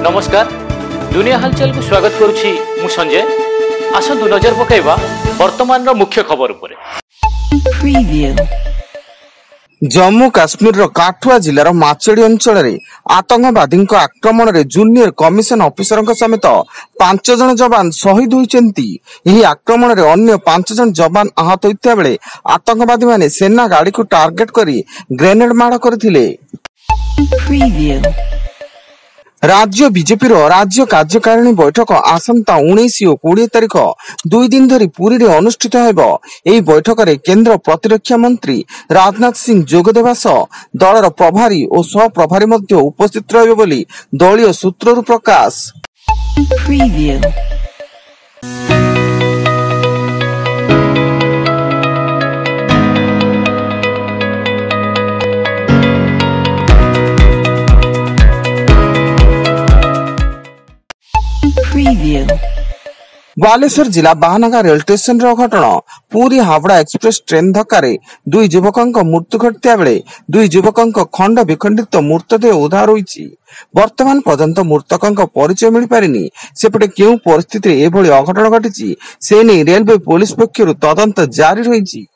नमस्कार दुनिया हालचाल को स्वागत करुछि मु संजय। आसंतु नजर पकाइबा वर्तमान रो मुख्य खबर उपरे। जम्मू काश्मीर काठुआ जिलार माचेडी अंचल में आतंकवादी आक्रमण में जूनियर कमिशन ऑफिसर समेत 5 जन जवान शहीद होती। यह आक्रमण में अन्य 5 जन जवान आहत होता बेले आतंकवादी माने सेना गाड़ी को टार्गेट करी ग्रेनेड माड़ करथिले। राज्य बीजेपी राज्य कार्यकारिणी बैठक आसंता 19 और 20 तारिख 2 दिन धरी पुरी रे अनुष्ठित हेबो। एही बैठक रे केंद्र प्रतिरक्षा मंत्री राजनाथ सिंह जोग देबा सह दलर प्रभारी और सह प्रभारी मध्ये उपस्थित रहबे बोली दलीय सूत्ररु प्रकाश। बालेश्वर जिला बाहानगा रेल स्टेशन घटना पूरी हावड़ा एक्सप्रेस ट्रेन धक्का 2 युवकों मृत्यु घटता बेले 2 युवकों खंड विखंडित मृतदेह उद्धार होईछि। वर्तमान पर्यंत मृतकों परिचय मिल पारिनी। सेपटे केउ परिस्थिति एभली अघटन घटिछि से नै रेलवे पुलिस पक्षरु तदंत जारी रहिछि।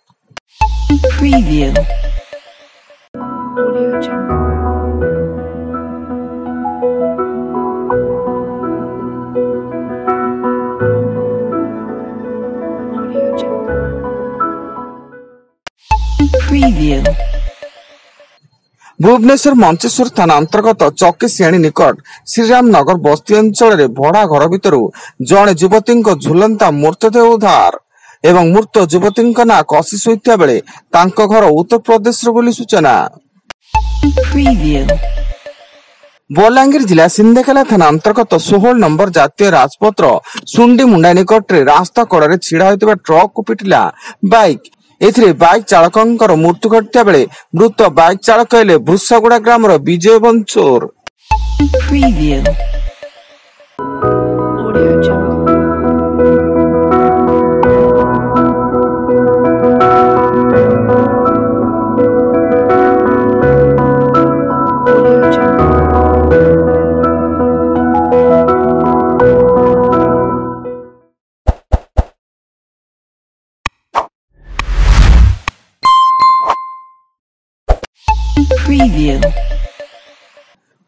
भुवनेश्वर मंचेश्वर थाना अंतर्गत चौकीसियाणी निकट श्रीराम नगर बस्ती अंचल में भड़ा घर भितर जड़े युवती झुलंता मृतदेह उद्धार एवं मृत युवती ना कशिश होता बेले तांको घर उत्तर प्रदेश बोली सूचना। बलांगीर जिला सिंदेकेला थाना अंतर्गत 16 नंबर जातीय राजपथ सुंडी मुंडा निकट रास्ता कड़े छिड़ा होता ट्रक को पिटिला बाइक। एथिरे बाइक चालकर मृत्यु घटता बेले मृत बाइक चालक हेले भृषागुड़ा ग्राम विजय बंचोर।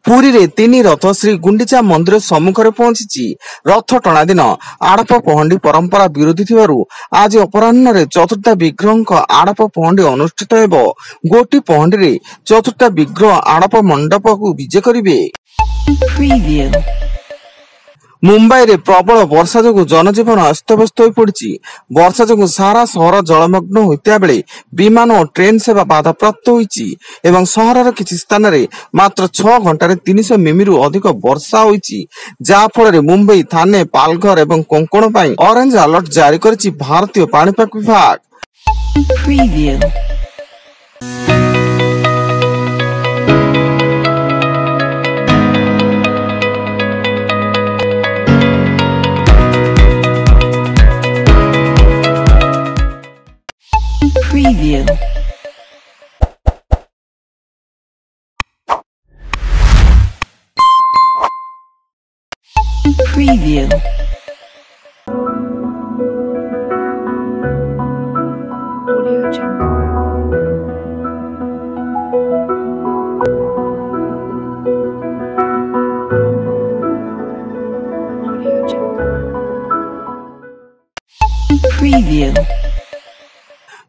पुरी रे 3 रथ श्री गुंडीचा मंदिर सम्मुख में पहुंची। रथ टणा दिन आड़प पहंडी परंपरा विरोधी थिबारु आज अपराह्न रे चतुर्थ विग्रह आड़प पहंडी अनुष्ठित हेबो। गोटी पहंडी रे चतुर्थ विग्रह आड़प मंडप को विजे करिवे। मुंबई रे प्रबल वर्षा जो जनजीवन अस्तव्यस्त हो पड़ी। वर्षा जो सारा सहर जलमग्न होता बेले विमान और ट्रेन सेवा बाधाप्राप्त होईछि एवं सहरर किछि स्थान रे मात्र 6 घंटा 300 मिमी रु अधिक वर्षा होईछि, जा फल रे मुंबई थाने पालघर एवं कोंकण पई ऑरेंज अलर्ट जारी करिछि भारतीय पाणीपाग विभाग।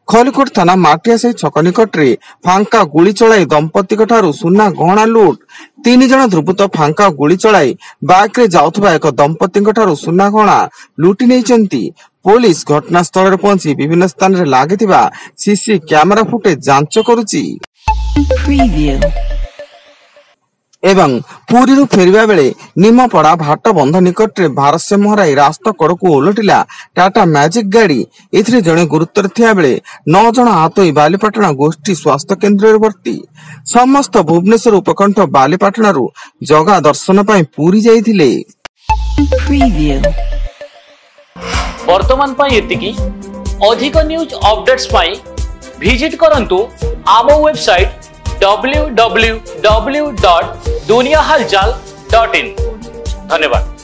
खलिकोट थाना माटिया से छक निकट रे फांका गुली चलाई दंपति सुना गहना लुट। 3 जन ध्रुवत फांका गुली चलाई बाइक रे जाउथबा एक दंपति सुना गहना लुटी नहीं। पुलिस घटनास्थल रे पहुंची विभिन्न स्थान रे लागिथिबा सीसी कैमरा फुटेज जांच करुची। एवं पुरी फेरिबा बेले निमपड़ा भाट बंध निकट रे भारसाम्य हराई रास्ता कड़कू ओलटिला टाटा मैजिक गाड़ी। एथिरे जणे गुरुतर थिया बेले 9 जन आहत होई बालीपाटना गोष्ठी स्वास्थ्य केन्द्र रे भर्ती। समस्त भुवनेश्वर उपकंठ बालीपाटनारू जगा दर्शन पई पुरी जाइथिले। वर्तमान पई एतिकी अधिक न्यूज अपडेट्स पई विजिट करंतु आम वेबसाइट www.duniyahalchal.in। ଧନ୍ୟବାଦ।